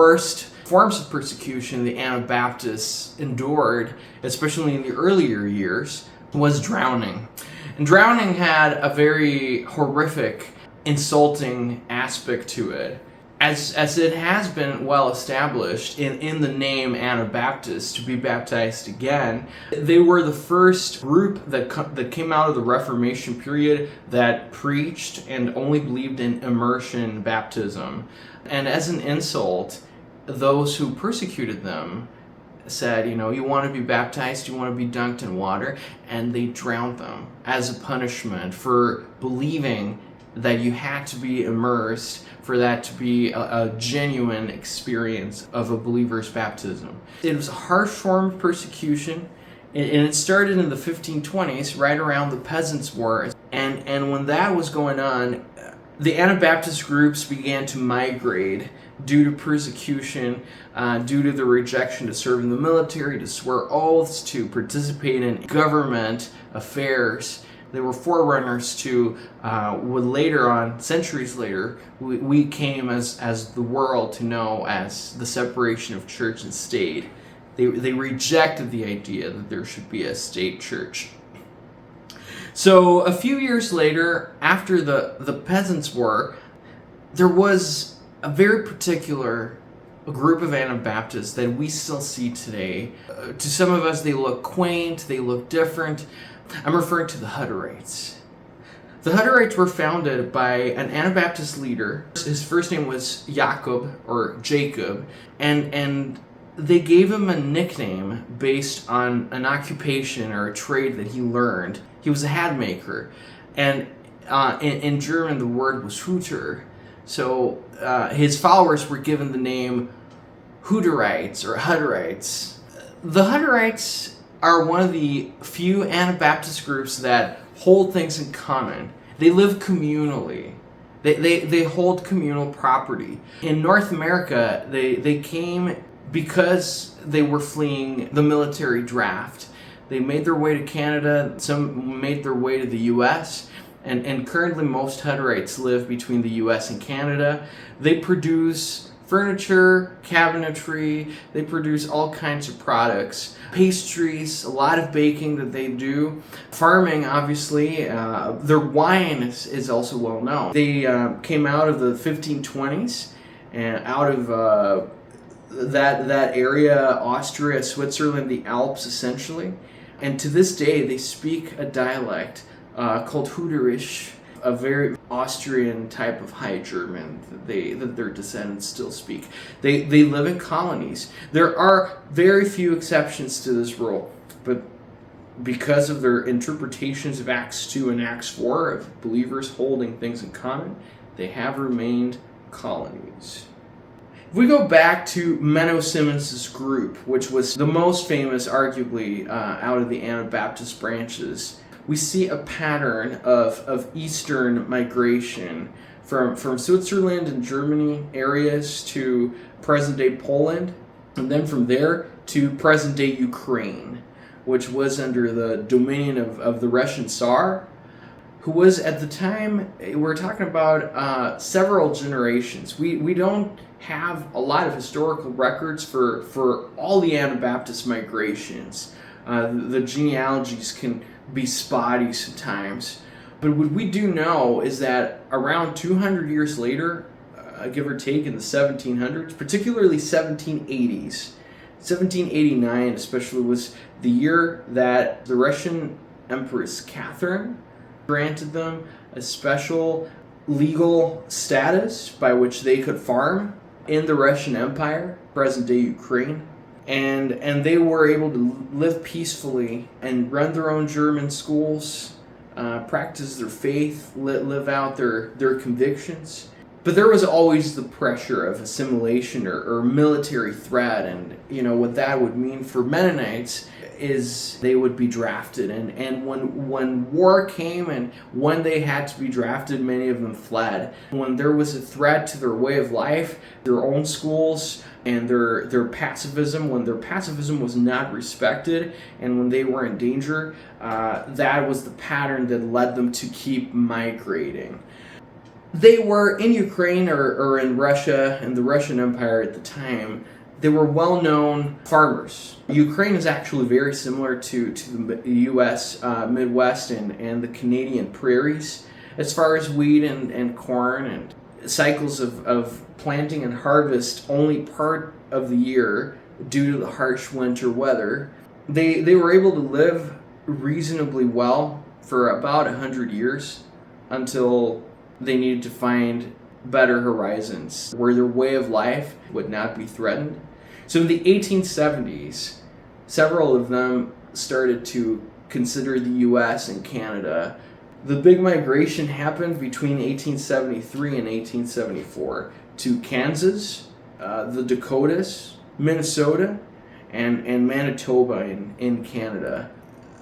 worst forms of persecution the Anabaptists endured, especially in the earlier years, was drowning. And drowning had a very horrific, insulting aspect to it. As it has been well established in the name Anabaptist, to be baptized again, they were the first group that came out of the Reformation period that preached and only believed in immersion baptism. And as an insult, those who persecuted them said, you want to be baptized, you want to be dunked in water, and they drowned them as a punishment for believing that you had to be immersed for that to be a genuine experience of a believer's baptism. It was a harsh form of persecution, and it started in the 1520s, right around the Peasants' War. And when that was going on, the Anabaptist groups began to migrate due to persecution, due to the rejection to serve in the military, to swear oaths, to participate in government affairs. They were forerunners to what later on, centuries later, we came as the world to know as the separation of church and state. They rejected the idea that there should be a state church. So a few years later, after the Peasants' War, there was a very particular group of Anabaptists that we still see today. To some of us, they look quaint, they look different. I'm referring to the Hutterites. The Hutterites were founded by an Anabaptist leader. His first name was Jacob, and they gave him a nickname based on an occupation or a trade that he learned. He was a hat maker, and in German the word was Hutter. So his followers were given the name Hutterites or Hutterites. The Hutterites are one of the few Anabaptist groups that hold things in common. They live communally. They hold communal property. In North America, they came because they were fleeing the military draft. They made their way to Canada, some made their way to the U.S., and currently most Hutterites live between the U.S. and Canada. They produce furniture, cabinetry, they produce all kinds of products, pastries, a lot of baking that they do. Farming, obviously, their wine is also well known. They came out of the 1520s, and out of that area, Austria, Switzerland, the Alps essentially. And to this day, they speak a dialect called Hutterisch, a very Austrian type of High German that their descendants still speak. They live in colonies. There are very few exceptions to this rule, but because of their interpretations of Acts 2 and Acts 4 of believers holding things in common, they have remained colonies. If we go back to Menno Simons' group, which was the most famous, arguably, out of the Anabaptist branches, we see a pattern of Eastern migration from Switzerland and Germany areas to present-day Poland, and then from there to present-day Ukraine, which was under the dominion of the Russian Tsar, who was at the time, we're talking about several generations. We don't have a lot of historical records for all the Anabaptist migrations. The genealogies can be spotty sometimes. But what we do know is that around 200 years later, give or take in the 1700s, particularly 1780s, 1789 especially was the year that the Russian Empress Catherine granted them a special legal status by which they could farm in the Russian Empire, present-day Ukraine. And they were able to live peacefully and run their own German schools, practice their faith, live out their convictions. But there was always the pressure of assimilation or military threat, and what that would mean for Mennonites is they would be drafted. And when war came and when they had to be drafted, many of them fled. When there was a threat to their way of life, their own schools, and their pacifism, when their pacifism was not respected and when they were in danger, that was the pattern that led them to keep migrating. They were in Ukraine or in Russia and the Russian Empire at the time. They were well-known farmers. Ukraine is actually very similar to the U.S. Midwest and the Canadian prairies as far as wheat and corn and cycles of planting and harvest only part of the year due to the harsh winter weather. They were able to live reasonably well for about 100 years until they needed to find better horizons where their way of life would not be threatened. So in the 1870s, several of them started to consider the U.S. and Canada. The big migration happened between 1873 and 1874 to Kansas, the Dakotas, Minnesota, and Manitoba in Canada.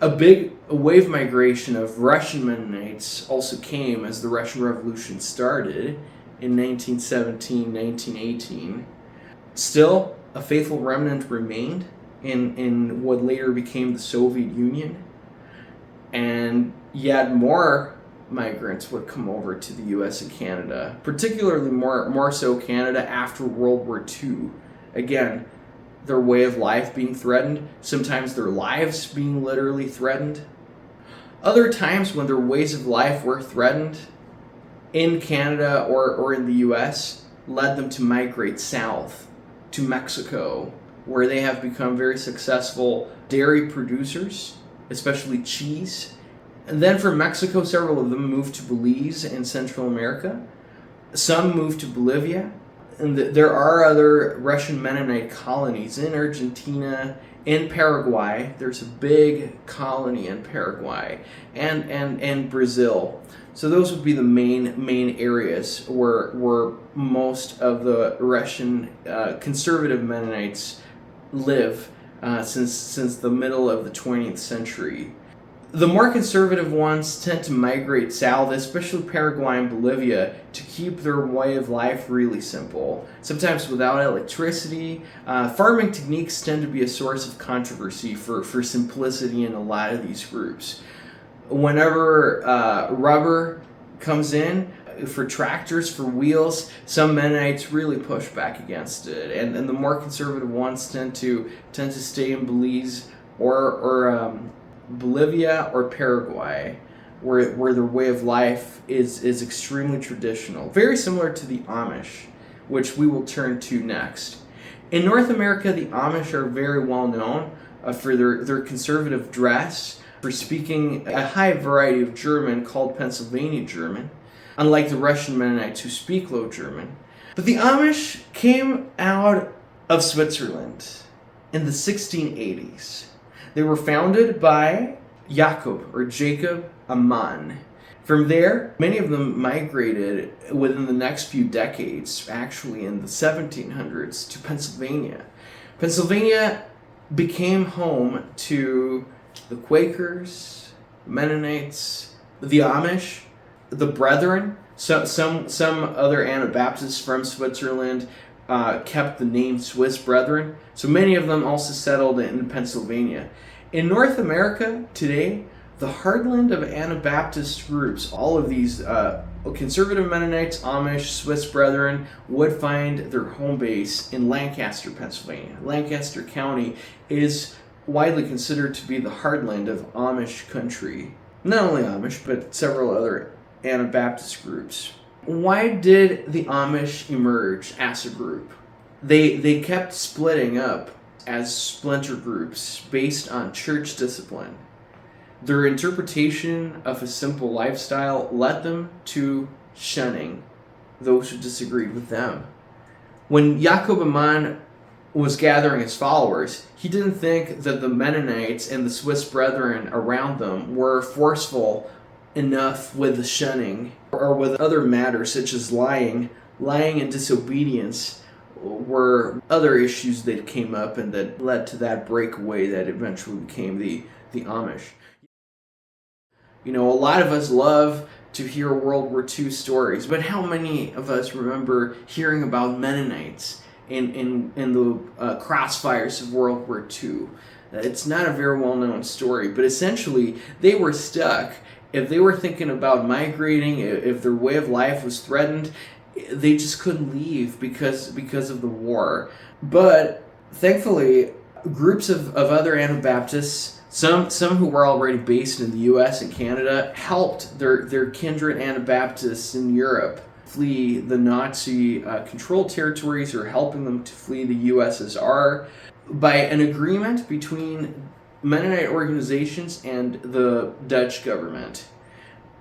A wave migration of Russian Mennonites also came as the Russian Revolution started in 1917, 1918. Still, a faithful remnant remained in what later became the Soviet Union, and yet more migrants would come over to the U.S. and Canada, particularly more so Canada after World War II. Again, their way of life being threatened, sometimes their lives being literally threatened. Other times when their ways of life were threatened in Canada or in the U.S. led them to migrate south to Mexico, where they have become very successful dairy producers, especially cheese. And then from Mexico, several of them moved to Belize in Central America. Some moved to Bolivia. And there are other Russian Mennonite colonies in Argentina, in Paraguay. There's a big colony in Paraguay, and Brazil. So those would be the main areas where most of the Russian conservative Mennonites live since the middle of the 20th century. The more conservative ones tend to migrate south, especially Paraguay and Bolivia, to keep their way of life really simple. Sometimes without electricity. Farming techniques tend to be a source of controversy for simplicity in a lot of these groups. Whenever rubber comes in for tractors, for wheels, some Mennonites really push back against it, and the more conservative ones tend to stay in Belize or Bolivia or Paraguay, where their way of life is extremely traditional, very similar to the Amish, which we will turn to next. In North America, the Amish are very well known for their conservative dress, for speaking a high variety of German called Pennsylvania German, unlike the Russian Mennonites who speak Low German. But the Amish came out of Switzerland in the 1680s. They were founded by Jacob Amann. From there, many of them migrated within the next few decades, actually in the 1700s, to Pennsylvania. Pennsylvania became home to the Quakers, Mennonites, the Amish, the Brethren. Some other Anabaptists from Switzerland kept the name Swiss Brethren. So many of them also settled in Pennsylvania. In North America today, the heartland of Anabaptist groups, all of these conservative Mennonites, Amish, Swiss Brethren, would find their home base in Lancaster, Pennsylvania. Lancaster County is widely considered to be the heartland of Amish country. Not only Amish, but several other Anabaptist groups. Why did the Amish emerge as a group? They kept splitting up as splinter groups based on church discipline. Their interpretation of a simple lifestyle led them to shunning those who disagreed with them. When Jacob Amann was gathering his followers, he didn't think that the Mennonites and the Swiss Brethren around them were forceful enough with the shunning or with other matters such as lying and disobedience were other issues that came up and that led to that breakaway that eventually became the Amish. You know, a lot of us love to hear World War II stories, but how many of us remember hearing about Mennonites in the crossfires of World War II? It's not a very well-known story, but essentially they were stuck if they were thinking about migrating, if their way of life was threatened, they just couldn't leave because of the war. But thankfully, groups of other Anabaptists, some who were already based in the U.S. and Canada, helped their kindred Anabaptists in Europe flee the Nazi controlled territories, or helping them to flee the USSR by an agreement between Mennonite organizations and the Dutch government.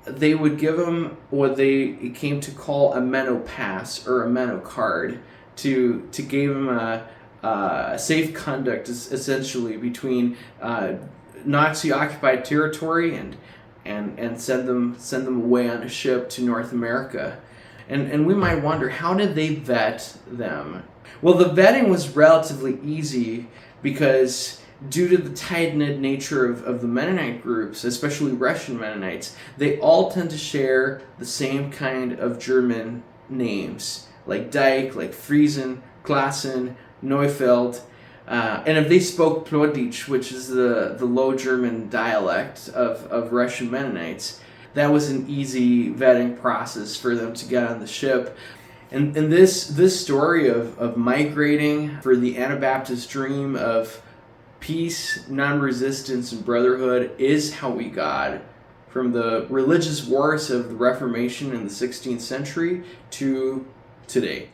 They would give them what they came to call a Menno pass, or a Menno card, to give them a safe conduct, essentially, between Nazi occupied territory and send them away on a ship to North America. And we might wonder, how did they vet them? Well, the vetting was relatively easy because due to the tight-knit nature of the Mennonite groups, especially Russian Mennonites, they all tend to share the same kind of German names, like Dyke, like Friesen, Klassen, Neufeld. And if they spoke Plattdeutsch, which is the Low German dialect of Russian Mennonites, that was an easy vetting process for them to get on the ship. And this story of migrating for the Anabaptist dream of peace, non-resistance, and brotherhood is how we got from the religious wars of the Reformation in the 16th century to today.